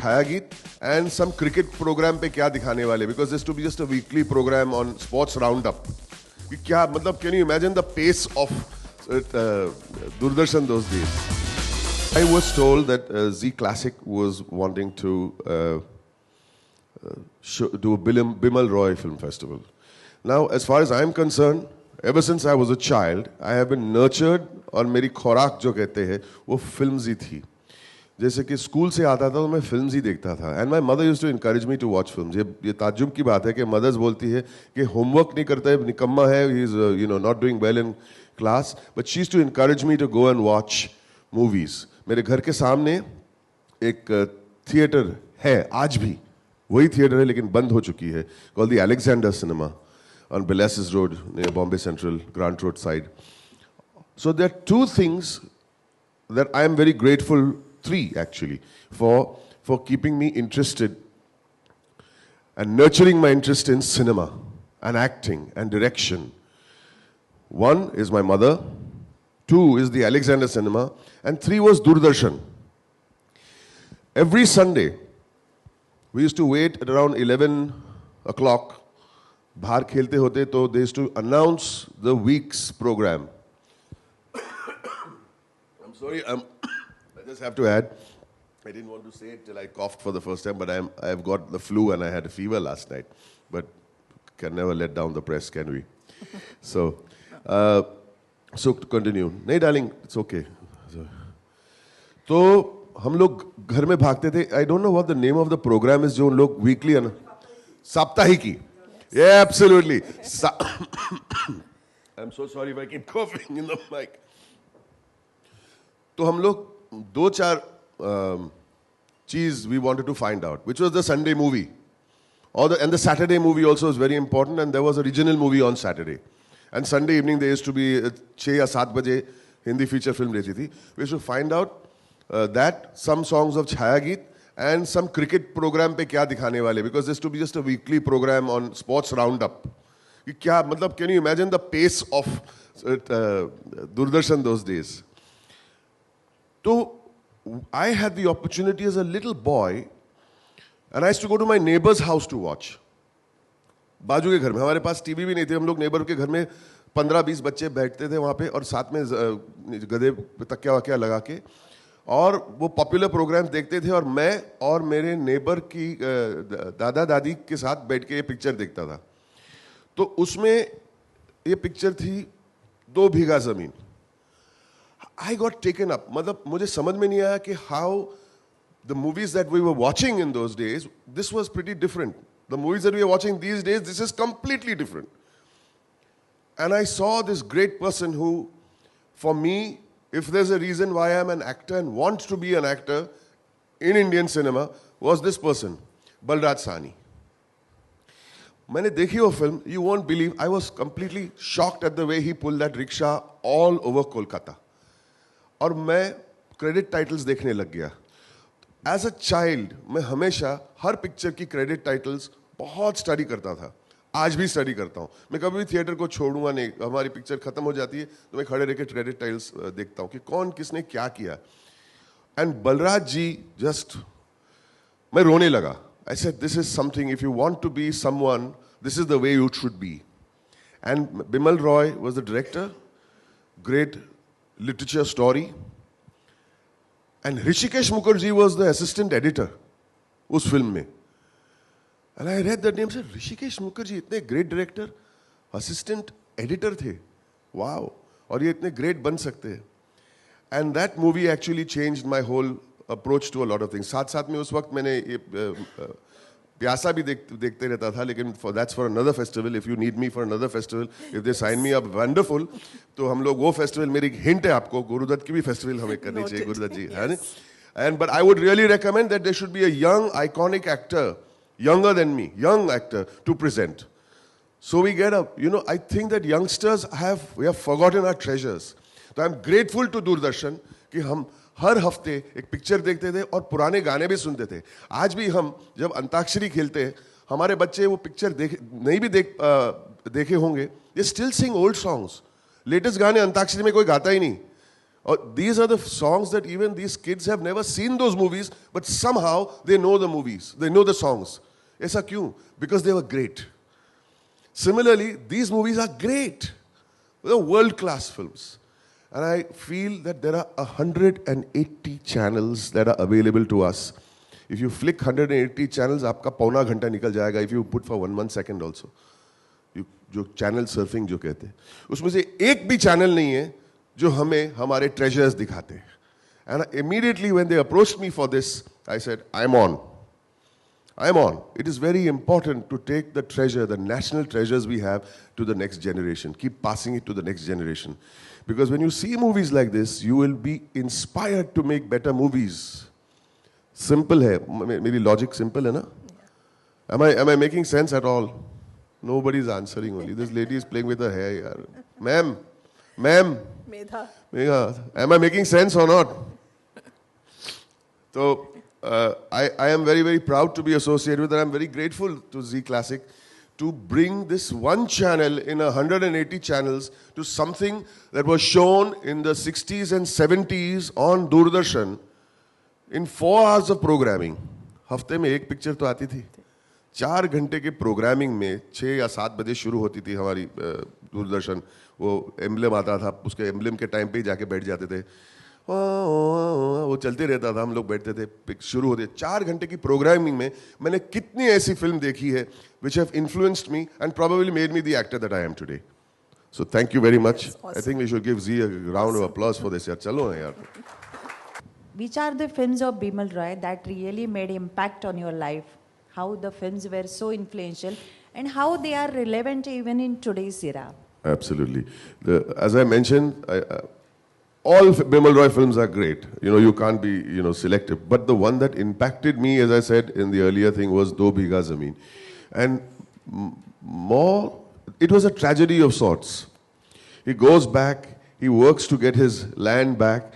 छाया गीत and some cricket program पे क्या दिखाने वाले, because this to be just a weekly program on sports roundup. कि क्या मतलब, can you imagine the pace of Doordarshan those days? I was told that Z Classic was wanting to do a Bimal Roy Film Festival. Now, as far as I'm concerned, ever since I was a child, I have been nurtured, और मेरी खुराक जो कहते हैं वो films ही थी. जैसे कि स्कूल से आता था तो मैं फिल्म्स ही देखता था. And my mother used to encourage me to watch films. ये ताज्जुब की बात है कि मदर्स बोलती है कि होमवर्क नहीं करता है, निकम्मा है, he is not doing well in class, but she used to encourage me to go and watch movies. मेरे घर के सामने एक थिएटर है आज भी, वही थिएटर है लेकिन बंद हो चुकी है, called the Alexander cinema on Belasses Road near Bombay Central, Grant Road side. So there are two things that I am very grateful, three actually, for keeping me interested and nurturing my interest in cinema and acting and direction. One is my mother, two is the Alexander Cinema, and three was Doordarshan. Every Sunday, we used to wait at around 11 o'clock. बाहर खेलते होते तो they used to announce the week's program. I'm sorry, I just have to add, I didn't want to say it till I coughed for the first time, but I've got the flu and I had a fever last night. But can never let down the press, can we? So to continue. नहीं darling, it's okay. तो हम लोग घर में भागते थे. I don't know what the name of the program is जो उन लोग weekly Saptahiki. Yeah, absolutely. I'm so sorry if I keep coughing in the mic. तो हम लोग दो चार चीज we wanted to find out, which was the Sunday movie, and the Saturday movie also was very important, and there was a regional movie on Saturday, and Sunday evening there used to be 6 या 7 बजे Hindi feature film रहती थी. We used to find out that some songs of छाया गीत and some cricket program पे क्या दिखाने वाले, because this to be just a weekly program on sports roundup. कि क्या मतलब, can you imagine the pace of Doordarshan those days? So I had the opportunity as a little boy, and I used to go to my neighbor's house to watch. बाजू के घर में, हमारे पास TV भी नहीं थे, हम लोग नेबर के घर में 15-20 बच्चे बैठते थे वहाँ पे, और साथ में गधे तकिया वकिया लगा के, और वो पॉपुलर प्रोग्राम्स देखते थे, और मैं और मेरे नेबर की दादा दादी के साथ बैठ के ये पिक्चर देखता था. तो उसमें ये पिक्चर थी 2 बीघा जमीन. I got taken up. मतलब मुझे समझ में नहीं आया कि how the movies that we were watching in those days, this was pretty different. The movies that we are watching these days, this is completely different. And I saw this great person who, for me, if there's a reason why I'm an actor and want to be an actor in Indian cinema, was this person, Balraj Sahni. मैंने देखी वो film, you won't believe, I was completely shocked at the way he pulled that rickshaw all over Kolkata. और मैं credit titles देखने लग गया. As a child, मैं हमेशा हर picture की credit titles बहुत study करता था. आज भी स्टडी करता हूँ. मैं कभी भी थिएटर को छोड़ूंगा नहीं. हमारी पिक्चर खत्म हो जाती है तो मैं खड़े रह के क्रेडिट टाइल्स देखता हूँ कि कौन किसने क्या किया. एंड बलराज जी, जस्ट मैं रोने लगा. I said this is something, if you want to be someone, this is the way you should be. And Bimal Roy was the director, great literature story, and Hrishikesh Mukherjee was the assistant editor उस film में. And I read that name, said Hrishikesh Mukherjee इतने great director, assistant editor थे, wow, और ये इतने ग्रेट बन सकते हैं. And that movie actually changed my whole approach to a lot of things. साथ साथ में उस वक्त मैंने ये प्यासा भी देखते रहता था, लेकिन that's for another festival. If you need me for another festival, if they sign me up, wonderful. तो हम लोग वो फेस्टिवल, मेरी हिंट है आपको, गुरुदत्त की भी फेस्टिवल हमें करनी चाहिए, गुरुदत्त जी, है ना. And but I would really recommend that there should be a young iconic actor, younger than me, young actor, to present. So we get up. I think that youngsters we have forgotten our treasures. So I'm grateful to Doordarshan कि हम हर हफ्ते एक picture देखते थे और पुराने गाने भी सुनते थे. आज भी हम जब अंताक्षरी खेलते हैं, हमारे बच्चे वो पिक्चर नहीं भी देखे होंगे, they still sing old songs. Latest गाने अंताक्षरी में कोई गाता ही नहीं. These are the songs that even these kids have never seen those movies, but somehow they know the movies. They know the songs. Aisa kyun? Because they were great. Similarly, these movies are great. They're world-class films. And I feel that there are 180 channels that are available to us. If you flick 180 channels, आपका पौना घंटा निकल जाएगा. If you put for 1 second also. जो channel surfing जो कहते हैं, उसमें से एक भी चैनल नहीं है जो हमें हमारे ट्रेजर्स दिखाते हैं. And immediately when they approached me for this, I said, I'm on. It is very important to take the treasure, the national treasures we have, to the next generation. Keep passing it to the next generation. Because when you see movies like this, you will be inspired to make better movies. Simple hai. Maybe logic simple hai na? Am I making sense at all? Nobody's answering only. This lady is playing with her hair. Yaar. Ma'am. Megha. Am I making sense or not? So, I am very, very proud to be associated with it. I am very grateful to Z Classic to bring this one channel in 180 channels to something that was shown in the 60s and 70s on Doordarshan in 4 hours of programming. हफ्ते में एक picture तो आती थी. 4 घंटे के programming में 6 या 7 बजे शुरू होती थी हमारी दूरदर्शन. वो एम्बलम आता था, उसके एम्बलम के टाइम पे ही जाके बैठ जाते थे. वो चलते रहता था, हम लोग बैठते थे, शुरू होते. 4 घंटे की प्रोग्रामिंग में मैंने कितनी ऐसी फिल्म देखी है which have influenced me and probably made me the actor that I am today. So thank you very much. Awesome. I think we should give Z a round of applause for this. यार चलो ना यार. Which are the films of Bimal Roy that really made impact on your life? How the films were so influential and how they are relevant even in today's era? Absolutely. As I mentioned, all Bimal Roy films are great. You know, you can't be, selective. But the one that impacted me, as I said in the earlier thing, was Do Bhiga Zameen. And more, it was a tragedy of sorts. He goes back, he works to get his land back.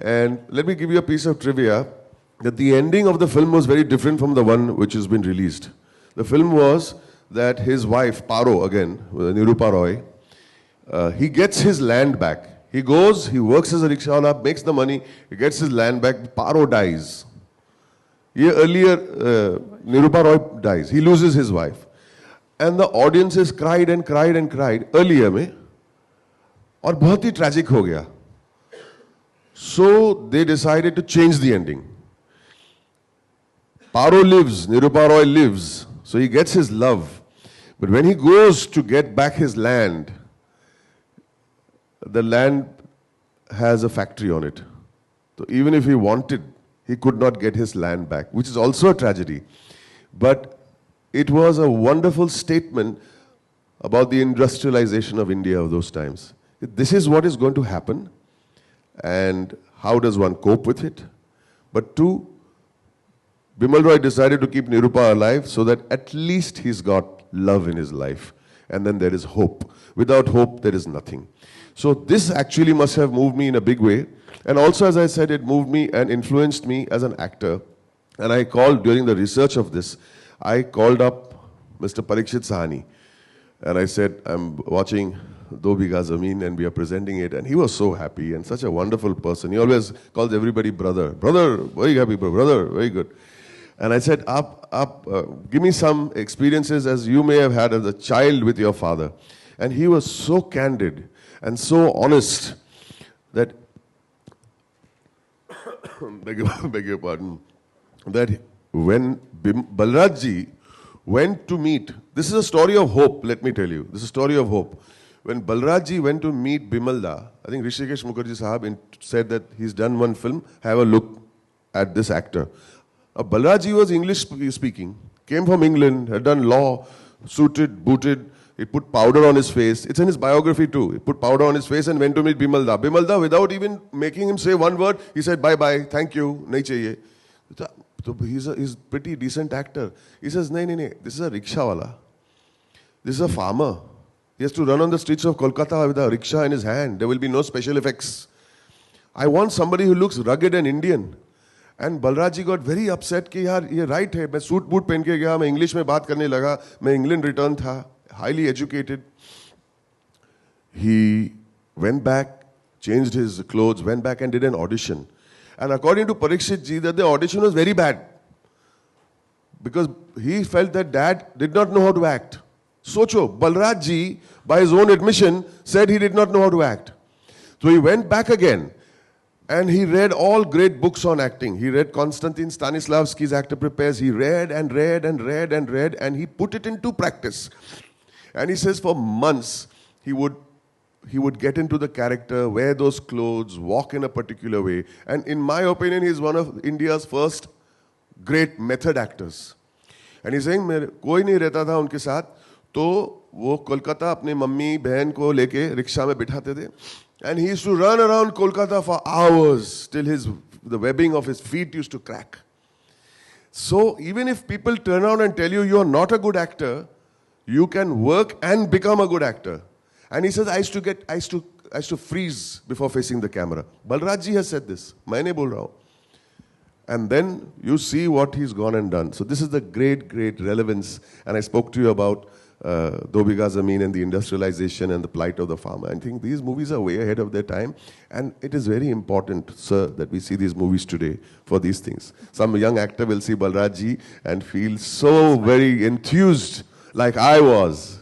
And let me give you a piece of trivia, that the ending of the film was very different from the one which has been released. The film was that his wife, Paro again, Nirupa Roy, he gets his land back. He goes, he works as a rickshawala, makes the money, he gets his land back, Paro dies. Year earlier, Nirupa Roy dies. He loses his wife. And the audiences cried and cried and cried earlier में, और बहुत ही tragic हो गया. So they decided to change the ending. Paro lives, Nirupa Roy lives, so he gets his love. But when he goes to get back his land, the land has a factory on it. So even if he wanted, he could not get his land back, which is also a tragedy. But it was a wonderful statement about the industrialization of India of those times. This is what is going to happen, and how does one cope with it? But 2, Bimal Roy decided to keep Nirupa alive so that at least he's got love in his life. And then there is hope. Without hope, there is nothing. So this actually must have moved me in a big way. And also, as I said, it moved me and influenced me as an actor. And I called, during the research of this, I called up Mr. Parikshit Sahani. And I said, I'm watching Do Bhiga Zameen and we are presenting it. And he was so happy and such a wonderful person. He always calls everybody brother. Brother, very happy, brother, very good. And I said, give me some experiences as you may have had as a child with your father. And he was so candid and so honest that, beg your pardon, that when Balraj ji went to meet, this is a story of hope, let me tell you. This is a story of hope. When Balraj ji went to meet Bimalda, I think Rishikesh Mukherjee Sahab said that he's done one film, have a look at this actor. Balraj ji was English speaking, came from England, had done law, suited, booted, he put powder on his face. It's in his biography too. He put powder on his face and went to meet Bimalda. Bimalda, without even making him say one word, he said, bye-bye, thank you, nahi chahiye. So he's a pretty decent actor. He says, nahi, this is a rickshawala. This is a farmer. He has to run on the streets of Kolkata with a rickshaw in his hand. There will be no special effects. I want somebody who looks rugged and Indian. And Balraj ji got very upset कि यार ये right है, मैं suit boot पहन के गया, मैं English में बात करने लगा, मैं इंग्लैंड रिटर्न था, highly educated. He went back, changed his clothes, went back and did an audition. And according to Parikshit ji, that the audition was very bad. Because he felt that dad did not know how to act. Socho, Balraj ji, by his own admission, said he did not know how to act. So he went back again and he read all great books on acting. He read Konstantin Stanislavski's Actor Prepares. He read and read and read and read and he put it into practice. And he says for months he would get into the character, wear those clothes, walk in a particular way. And in my opinion, he's one of India's first great method actors. And he's saying, कोई नहीं रहता था उनके साथ, तो वो कोलकाता अपनी mummy बहन को लेके रिक्शा में बिठाते थे. And he used to run around Kolkata for hours till the webbing of his feet used to crack. So even if people turn around and tell you you're not a good actor, you can work and become a good actor. And he says, I used to freeze before facing the camera. Balraj ji has said this. मैंने बोल रहा हूँ. And then you see what he's gone and done. So this is the great, great relevance. And I spoke to you about Do Bigha Zameen and the industrialization and the plight of the farmer. I think these movies are way ahead of their time. And it is very important, sir, that we see these movies today for these things. Some young actor will see Balraj ji and feel so very enthused like I was.